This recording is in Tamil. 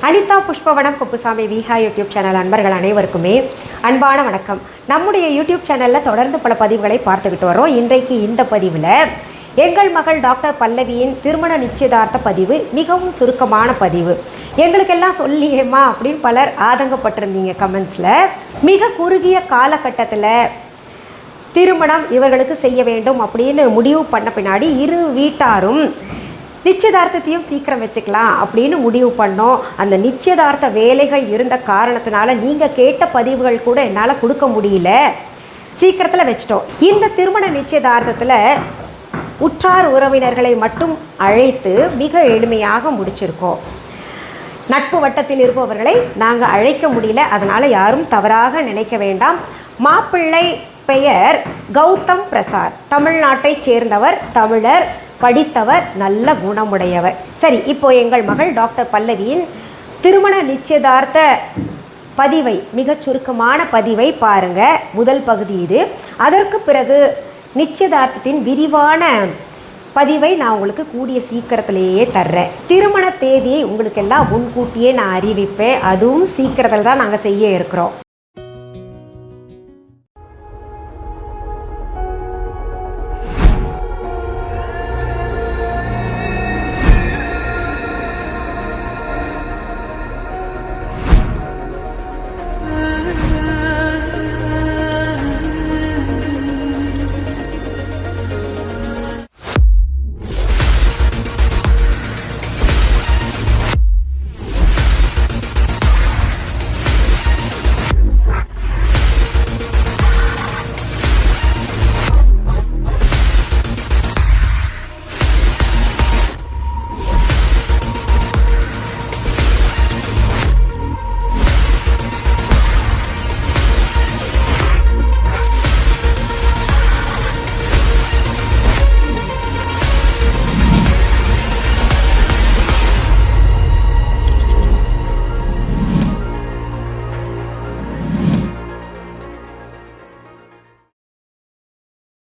Anitha Pushpavanam Kuppusamy Viha YouTube channel அன்பர்கள் அனைவருக்குமே அன்பான வணக்கம். நம்முடைய YouTube சேனல்ல தொடர்ந்து பல பதிவுகளை பார்த்துக்கிட்டு வரோம். இன்றைக்கு இந்த பதிவில் எங்கள் மகள் டாக்டர் பல்லவியின் திருமண நிச்சயதார்த்த பதிவு மிகவும் சுருக்கமான பதிவு. எங்களுக்கெல்லாம் சொல்லியேம்மா அப்படின்னு பலர் ஆதங்கப்பட்டிருந்தீங்க கமெண்ட்ஸில். மிக குறுகிய காலகட்டத்தில் திருமணம் இவர்களுக்கு செய்ய வேண்டும் அப்படின்னு முடிவு பண்ண பின்னாடி இரு வீட்டாரும் நிச்சயதார்த்தத்தையும் சீக்கிரம் வச்சுக்கலாம் அப்படின்னு முடிவு பண்ணோம். அந்த நிச்சயதார்த்த வேலைகள் இருந்த காரணத்தினால நீங்கள் கேட்ட பதிவுகள் கூட என்னால் கொடுக்க முடியல, சீக்கிரத்தில் வச்சிட்டோம். இந்த திருமண நிச்சயதார்த்தத்தில் உற்றார் உறவினர்களை மட்டும் அழைத்து மிக எளிமையாக முடிச்சிருக்கோம். நட்பு வட்டத்தில் இருப்பவர்களை நாங்கள் அழைக்க முடியல, அதனால் யாரும் தவறாக நினைக்க வேண்டாம். மாப்பிள்ளை பெயர் கௌதம் பிரசாத், தமிழ்நாட்டைச் சேர்ந்தவர், தமிழர், படித்தவர், நல்ல குணமுடையவர். சரி, இப்போ எங்கள் மகள் டாக்டர் பல்லவியின் திருமண நிச்சயதார்த்த பதிவை, மிகச் சுருக்கமான பதிவை பாருங்கள். முதல் பகுதி இது. அதற்கு பிறகு நிச்சயதார்த்தத்தின் விரிவான பதிவை நான் உங்களுக்கு கூடிய சீக்கிரத்திலேயே தர்றேன். திருமண தேதியை உங்களுக்கெல்லாம் முன்கூட்டியே நான் அறிவிப்பேன். அதுவும் சீக்கிரத்தில் தான் நாங்கள் செய்ய இருக்கிறோம்.